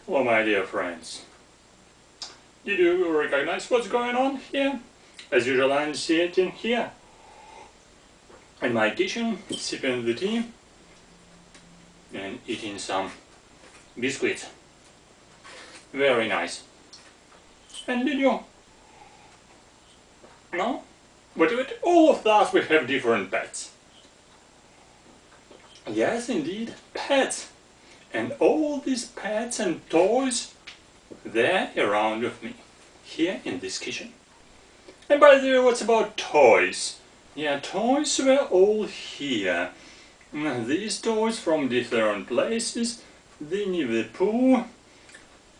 Hello my dear friends. Did you recognize what's going on here? As usual, I'm sitting here in my kitchen, sipping the tea and eating some biscuits. Very nice. And did you know? But with all of us we have different pets. Yes, indeed, pets. And all these pets and toys, they're around with me, here in this kitchen. And by the way, what's about toys? Yeah, toys were all here. These toys from different places, Winnie the Pooh,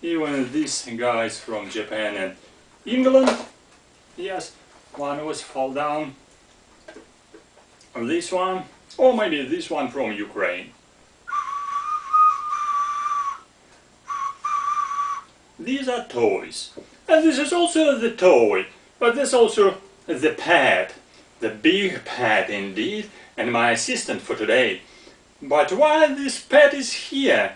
even these guys from Japan and England. Yes, one was fall down. This one, or maybe this one from Ukraine. These are toys. And this is also the toy, but this is also the pet. The big pet indeed, and my assistant for today. But why this pet is here?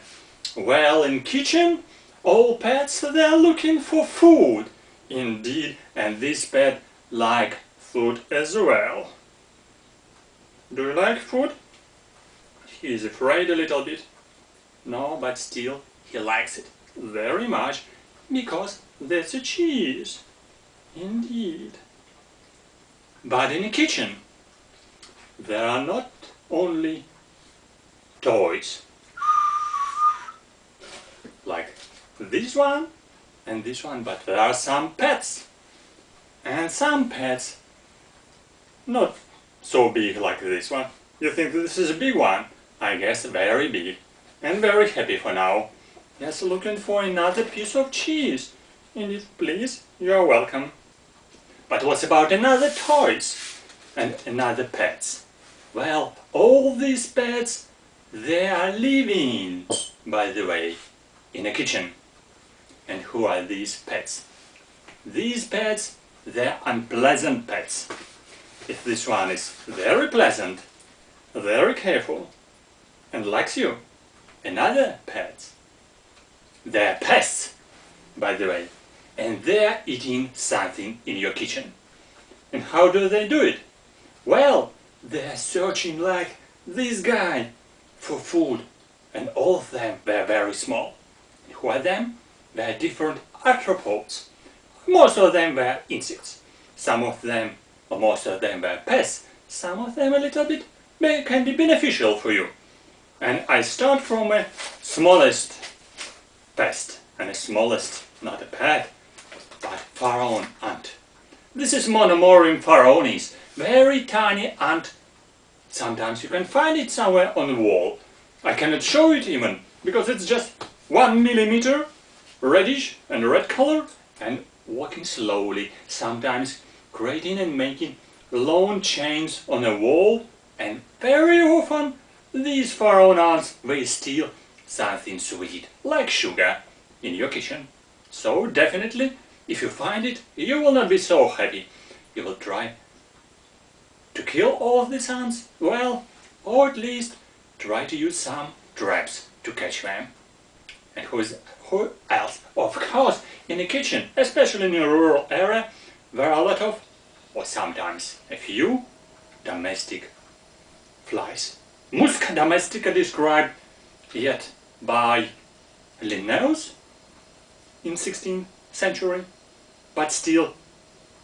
Well, in kitchen, all pets, they're looking for food. Indeed, and this pet like food as well. Do you like food? He is afraid a little bit. No, but still, he likes it very much, because that's a cheese. Indeed. But in a kitchen, there are not only toys, like this one and this one, but there are some pets. And some pets not so big like this one. You think this is a big one? I guess very big and very happy for now. Yes, looking for another piece of cheese. Indeed, please, you are welcome. But what's about another toys and another pets? Well, all these pets, they are living, by the way, in a kitchen. And who are these pets? These pets, they're unpleasant pets. If this one is very pleasant, very careful, and likes you, another pet, they're pests, by the way, and they're eating something in your kitchen. And how do they do it? Well, they're searching like this guy for food, and all of them were very small. And who are them? They're different arthropods. Most of them were insects. Some of them, or most of them were pests. Some of them a little bit can be beneficial for you. And I start from a smallest pest, and the smallest, not a pet, but pharaoh ant. This is Monomorium pharaonis, very tiny ant. Sometimes you can find it somewhere on the wall. I cannot show it even, because it's just 1 millimeter, reddish and red color, and walking slowly, sometimes creating and making long chains on a wall, and very often these pharaoh ants will steal something sweet, like sugar, in your kitchen. So definitely, if you find it, you will not be so happy. You will try to kill all of these ants, well, or at least try to use some traps to catch them. And who else? Of course, in the kitchen, especially in a rural area, there are a lot of, or sometimes a few, domestic flies. Musca domestica described yet by Linnaeus in 16th century, but still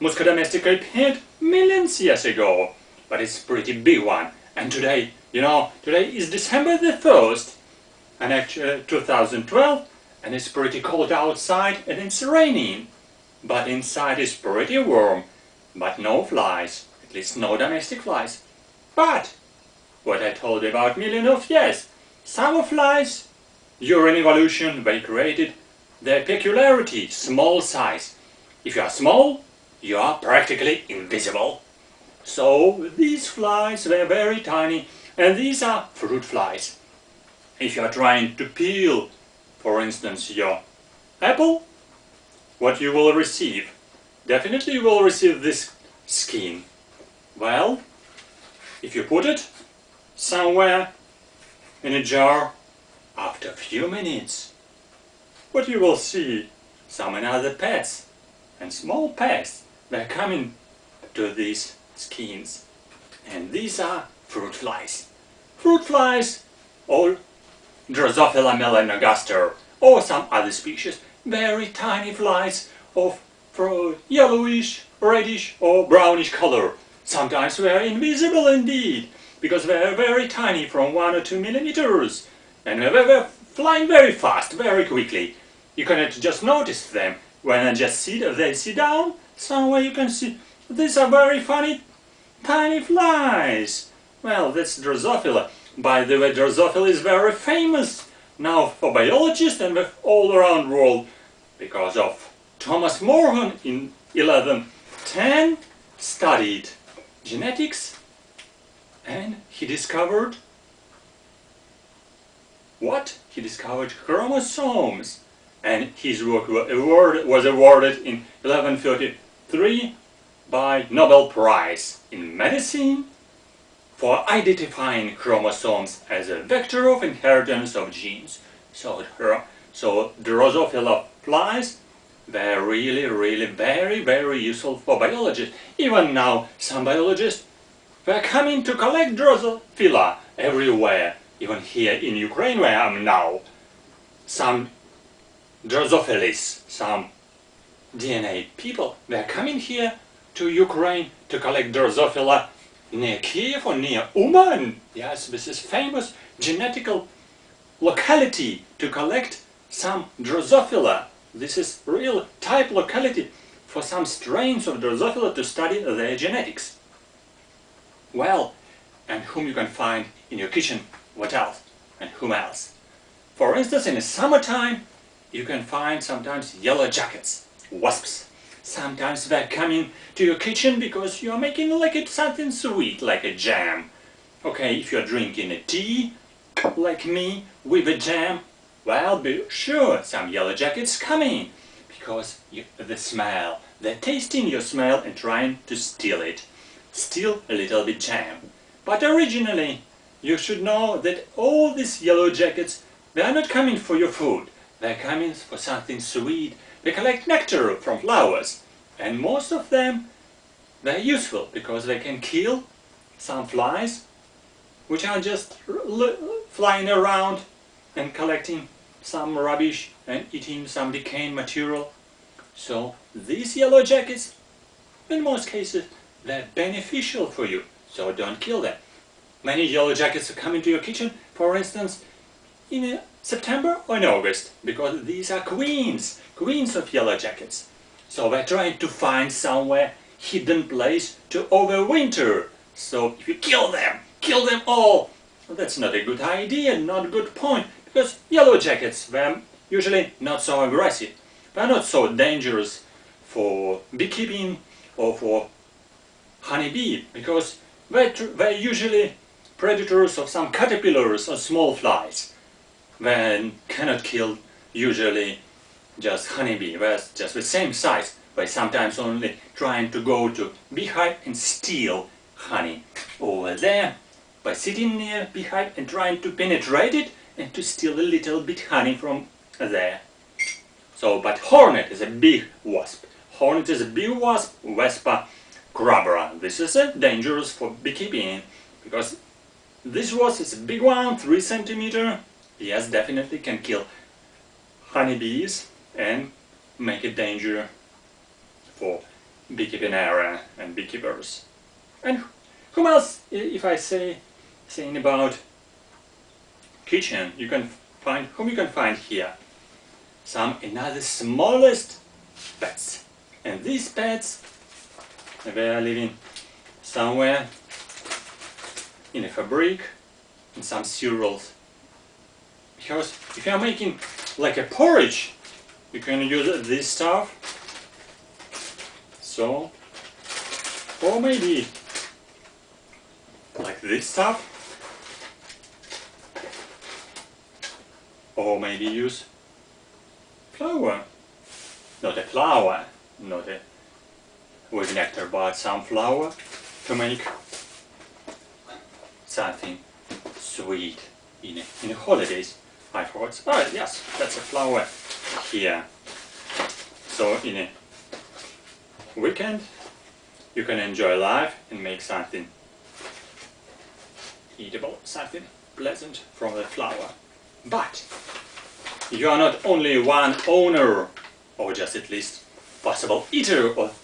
Musca domestica appeared millions years ago, but it's a pretty big one. And today, you know, today is December the 1st, and actually 2012, and it's pretty cold outside and it's raining, but inside is pretty warm, but no flies, at least no domestic flies. But what I told you about millions of years, some flies, during evolution, they created their peculiarity, small size. If you are small, you are practically invisible. So these flies were very tiny, and these are fruit flies. If you are trying to peel, for instance, your apple, what you will receive? Definitely you will receive this skin. Well, if you put it somewhere in a jar, after a few minutes, what you will see, some another pets and small pests, they're coming to these skins. And these are fruit flies. Fruit flies, or Drosophila melanogaster, or some other species, very tiny flies of yellowish, reddish or brownish color. Sometimes they are invisible indeed, because they are very tiny, from 1 or 2 millimeters, and they're flying very fast, very quickly. You cannot just notice them when they sit down. Somewhere you can see these are very funny tiny flies. Well, that's Drosophila. By the way, Drosophila is very famous now for biologists and the all around world, because of Thomas Morgan in 1110 studied genetics, and he discovered what? He discovered chromosomes, and his work was awarded in 1133 by Nobel Prize in Medicine for identifying chromosomes as a vector of inheritance of genes. So Drosophila flies, they're really very useful for biologists. Even now, some biologists, they're coming to collect Drosophila everywhere. Even here in Ukraine, where I am now, some Drosophilists, some DNA people, they're coming here to Ukraine to collect Drosophila near Kiev or near Uman. Yes, this is famous genetical locality to collect some Drosophila. This is real type locality for some strains of Drosophila to study their genetics. Well, and whom you can find in your kitchen, what else? And whom else? For instance, in the summertime, you can find sometimes yellow jackets, wasps. Sometimes they're coming to your kitchen because you're making something sweet, like a jam. Okay, if you're drinking a tea, like me, with a jam, well, be sure some yellow jackets coming, because the smell, they're tasting your smell and trying to steal it. Steal a little bit jam. But originally, you should know that all these yellow jackets, they are not coming for your food. They're coming for something sweet. They collect nectar from flowers, and most of them, they're useful because they can kill some flies which are just flying around and collecting some rubbish and eating some decaying material. So these yellow jackets, in most cases, they're beneficial for you, so don't kill them. Many yellow jackets are coming to your kitchen, for instance, in September or in August, because these are queens of yellow jackets. So they're trying to find somewhere hidden place to overwinter. So if you kill them all, well, that's not a good idea, not a good point, because yellow jackets, they're usually not so aggressive. They're not so dangerous for beekeeping or for honeybee, because they're usually predators of some caterpillars or small flies. They cannot kill usually just honeybee. They're just the same size. They're sometimes only trying to go to beehive and steal honey. Over there, by sitting near beehive and trying to penetrate it and to steal a little bit honey from there. So, but hornet is a big wasp. Hornet is a big wasp, Vespa crabra. This is dangerous for beekeeping, because this wasp is a big one, 3 centimeters. Yes, definitely can kill honeybees and make it danger for beekeeping area and beekeepers. And whom else, if I saying about kitchen, you can find whom you can find here. Some another smallest pets, and these pets, they are living somewhere in a fabric, in some cereals. Because if you are making like a porridge, you can use this stuff. So, or maybe like this stuff, or maybe use flour. Not a flour, not a with nectar, but some flour to make something sweet in the holidays. I forgot. Oh yes, that's a flour here. So in a weekend you can enjoy life and make something eatable, something pleasant from the flower. But you are not only one owner, or just at least possible eater of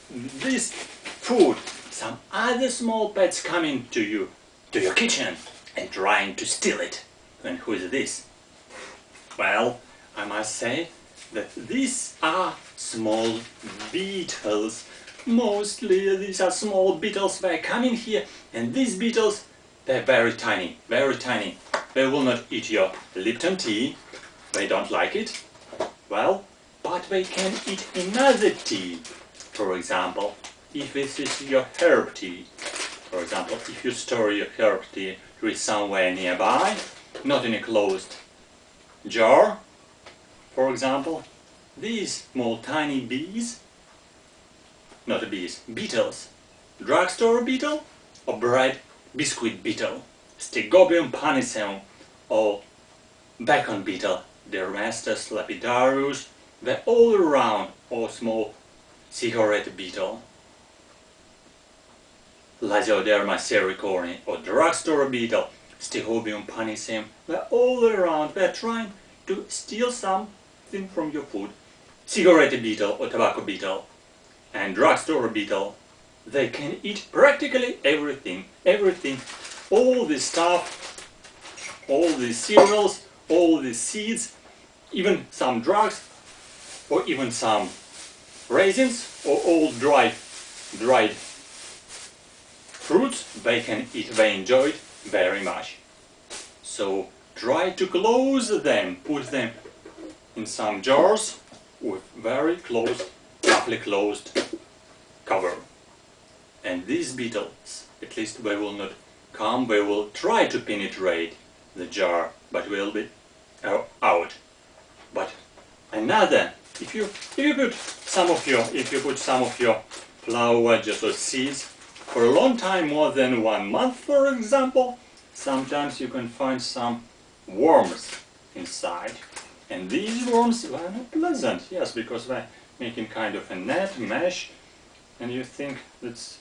this food. Some other small pets coming to you, to your kitchen, and trying to steal it. And who is this? Well, I must say that these are small beetles. Mostly these are small beetles. They come in here, and these beetles, they're very tiny, very tiny. They will not eat your Lipton tea. They don't like it. Well, but they can eat another tea. For example, if this is your herb tea. For example, if you store your herb tea somewhere nearby, not in a closed jar, for example, these small tiny bees, not bees, beetles, drugstore beetle or bread biscuit beetle, Stegobium paniceum or bacon beetle, Dermastus lapidarius, they're all around, or small cigarette beetle, Lasioderma sericorni or drugstore beetle, Stegobium paniceum, they're all around, they're trying to steal something from your food. Cigarette beetle or tobacco beetle and drugstore beetle, they can eat practically everything, all this stuff, all these cereals, all these seeds, even some drugs, or even some raisins, or all dried fruits, they can eat, they enjoy it very much. So try to close them, put them in some jars with very closed, roughly closed cover. And these beetles, at least they will not come, they will try to penetrate the jar, but will be out. But another, if you put some of your flower, just or seeds, for a long time, more than 1 month, for example, sometimes you can find some worms inside. And these worms are not pleasant, yes, because they're making kind of a net, mesh, and you think it's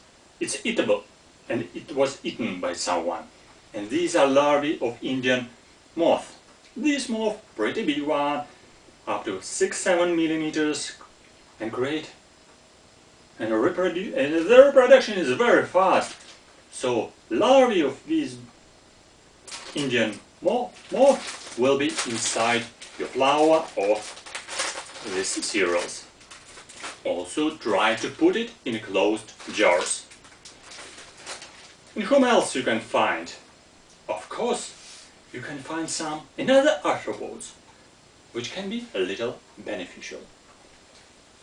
eatable, and it was eaten by someone. And these are larvae of Indian moth. This moth, pretty big one, up to 6-7 millimeters, and great. And their reproduction is very fast. So larvae of these Indian moth will be inside your flour or these cereals. Also try to put it in closed jars. And whom else you can find? Of course, you can find some another arthropods, which can be a little beneficial.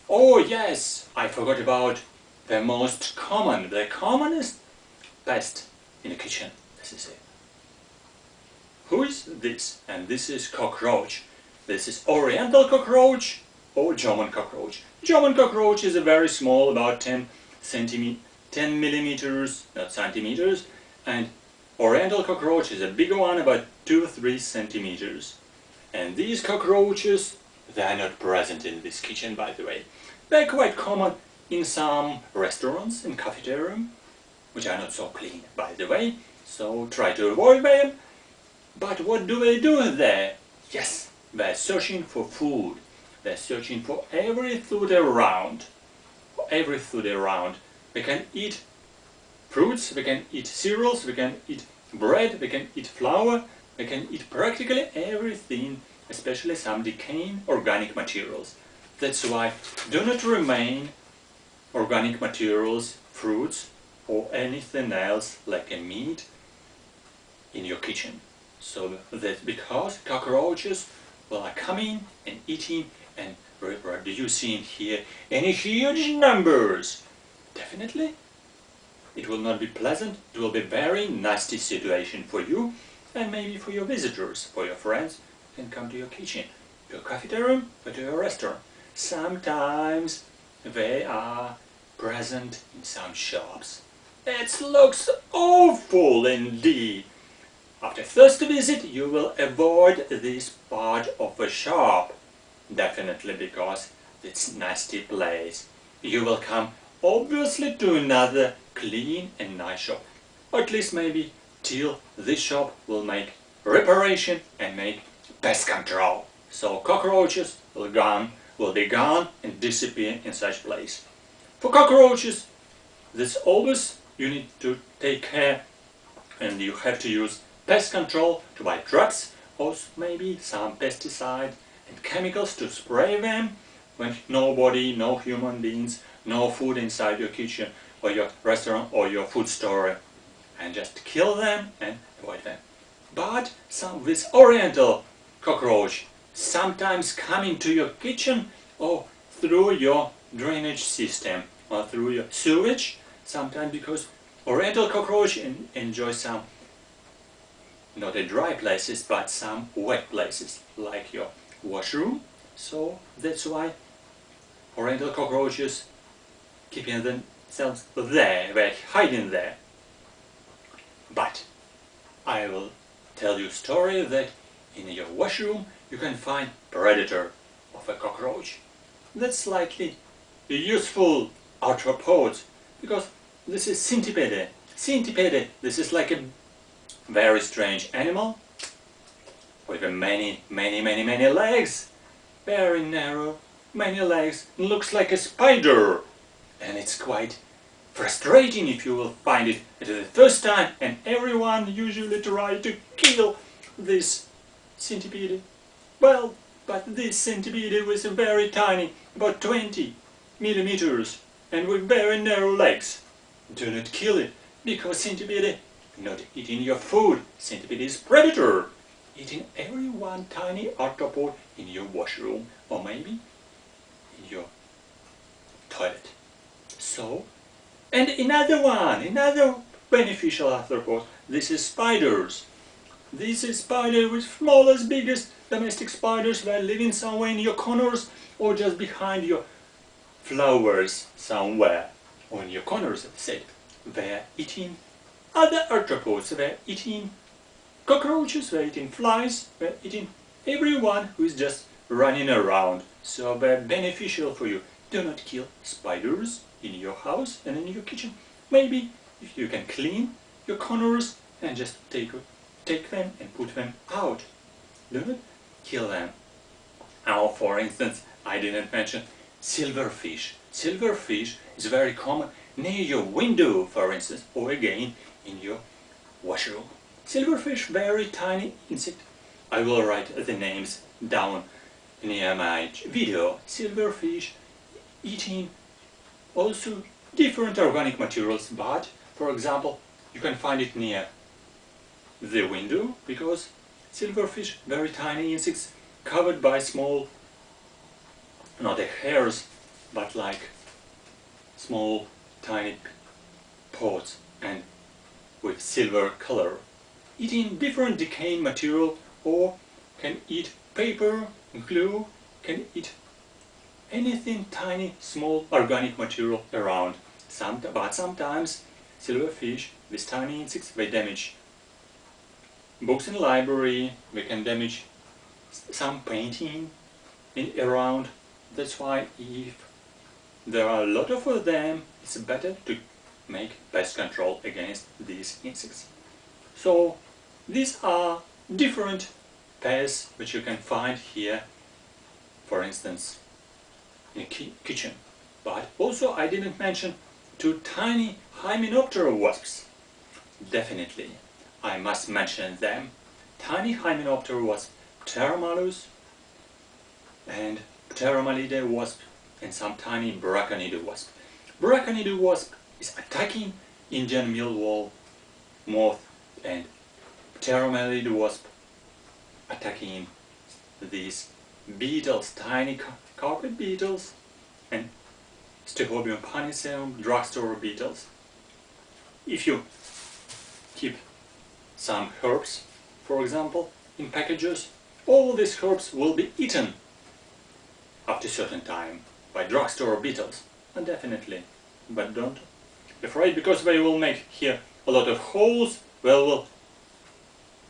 Oh yes, I forgot about the most common, the commonest pest in the kitchen. This is it. Who is this? And this is cockroach. This is oriental cockroach or German cockroach. German cockroach is a very small, about 10 millimeters, not centimeters, and oriental cockroach is a bigger one, about 2-3 centimeters. And these cockroaches, they are not present in this kitchen, by the way. They're quite common in some restaurants, in cafeteria, which are not so clean, by the way, so try to avoid them. But what do they do there? Yes, they're searching for food. They're searching for every food around. They can eat fruits, they can eat cereals, they can eat bread, they can eat flour, they can eat practically everything, especially some decaying organic materials. That's why do not remain organic materials, fruits, or anything else like a meat in your kitchen. So that's because cockroaches are coming and eating and reproducing here in huge numbers. Definitely, it will not be pleasant. It will be a very nasty situation for you and maybe for your visitors, for your friends who can come to your kitchen, to your cafeteria, or to your restaurant. Sometimes they are present in some shops. It looks awful indeed. After first visit, you will avoid this part of the shop. definitely, because it's nasty place. You will come obviously to another clean and nice shop, or at least maybe till this shop will make reparation and make pest control. So cockroaches will be gone and disappear in such place. For cockroaches, that's always you need to take care, and you have to use pest control to buy drugs or maybe some pesticide and chemicals to spray them when nobody, no human beings, no food inside your kitchen or your restaurant or your food store, and just kill them and avoid them. But this oriental cockroach sometimes come into your kitchen or through your drainage system or through your sewage, sometimes because oriental cockroach enjoy some not a dry places but some wet places like your washroom. So that's why oriental cockroaches keeping themselves there, they're hiding there. But I will tell you a story that in your washroom you can find predator of a cockroach. That's slightly useful arthropods, because this is centipede. Centipede, this is like a very strange animal with many legs, very narrow, many legs, looks like a spider, and it's quite frustrating if you will find it at the first time, and everyone usually try to kill this centipede. Well, but this centipede was very tiny, about 20 millimeters, and with very narrow legs. Do not kill it, because centipede not eating your food. Centipede is predator, eating every one tiny arthropod in your washroom or maybe in your toilet. So, and another beneficial arthropod, this is spiders. This is spider with smallest, biggest domestic spiders that are living somewhere in your corners or just behind your flowers somewhere on your corners, as I said. They're eating other arthropods, they're eating cockroaches, they're eating flies, they're eating everyone who is just running around. So they're beneficial for you. Do not kill spiders in your house and in your kitchen. Maybe if you can clean your corners and just take them and put them out. Do not kill them. Now, for instance, I didn't mention silverfish. Silverfish is very common near your window, for instance, or again in your washroom. Silverfish, very tiny insect. I will write the names down near my video. Silverfish eating also different organic materials, but for example you can find it near the window, because silverfish, very tiny insects covered by small, not hairs, but like small tiny pods and with silver color, eating different decaying material, or can eat paper, glue, can eat anything tiny, small organic material around. But sometimes silverfish, these tiny insects, they damage books in the library, they can damage some painting around. That's why if there are a lot of them, it's better to make pest control against these insects. So these are different pests which you can find here, for instance in a kitchen. But also I didn't mention two tiny Hymenoptera wasps. Definitely I must mention them. Tiny Hymenoptera wasp, Pteromalus and Pteromalide wasp, and some tiny Braconid wasp. Braconid wasp is attacking Indian millwall moth, and Pteromalide wasp attacking these beetles, tiny carpet beetles and Stegobium paniceum drugstore beetles. If you keep some herbs, for example, in packages, all these herbs will be eaten after a certain time by drugstore beetles, and definitely, but don't be afraid, because they will make here a lot of holes. They will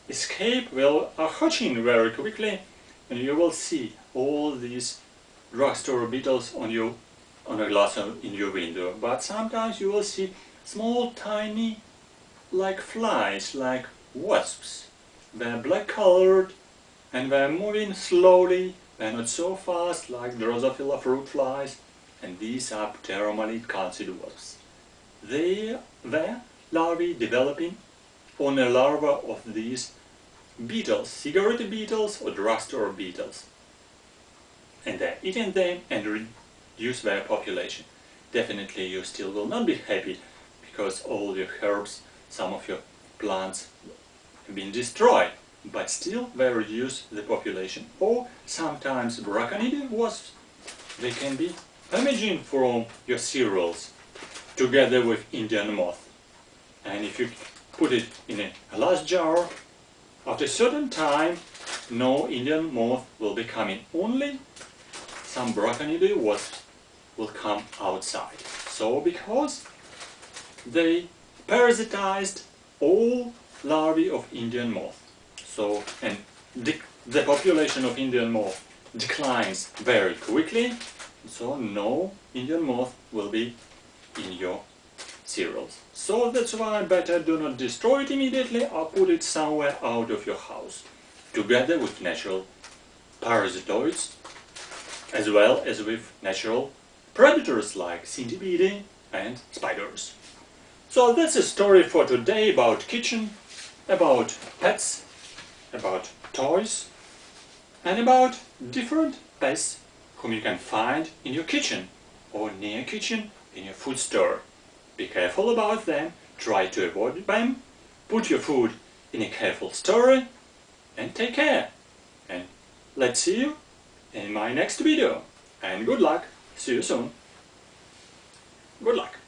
escape, they are hatching very quickly, and you will see all these drugstore beetles on a glass in your window, but sometimes you will see small tiny like flies, like wasps. They're black colored and they're moving slowly, they're not so fast like Drosophila fruit flies, and these are pteromalid calcid wasps. They're larvae developing on a larva of these beetles, cigarette beetles or drugstore beetles. And they're eating them and reduce their population. Definitely you still will not be happy because all your herbs, some of your plants have been destroyed, but still they reduce the population. Or sometimes Braconidae wasps, they can be damaging from your cereals together with Indian moth. And if you put it in a glass jar, after a certain time no Indian moth will be coming, only some Braconidae wasps will come outside. So because they parasitized all larvae of Indian moth. So, and the population of Indian moth declines very quickly, so no Indian moth will be in your cereals. So that's why better do not destroy it immediately or put it somewhere out of your house, together with natural parasitoids, as well as with natural predators like centipedes and spiders. So that's a story for today about kitchen, about pets, about toys, and about different pests whom you can find in your kitchen or near kitchen in your food store. Be careful about them, try to avoid them, put your food in a careful storage, and take care. And let's see you in my next video. And good luck. See you soon. Good luck.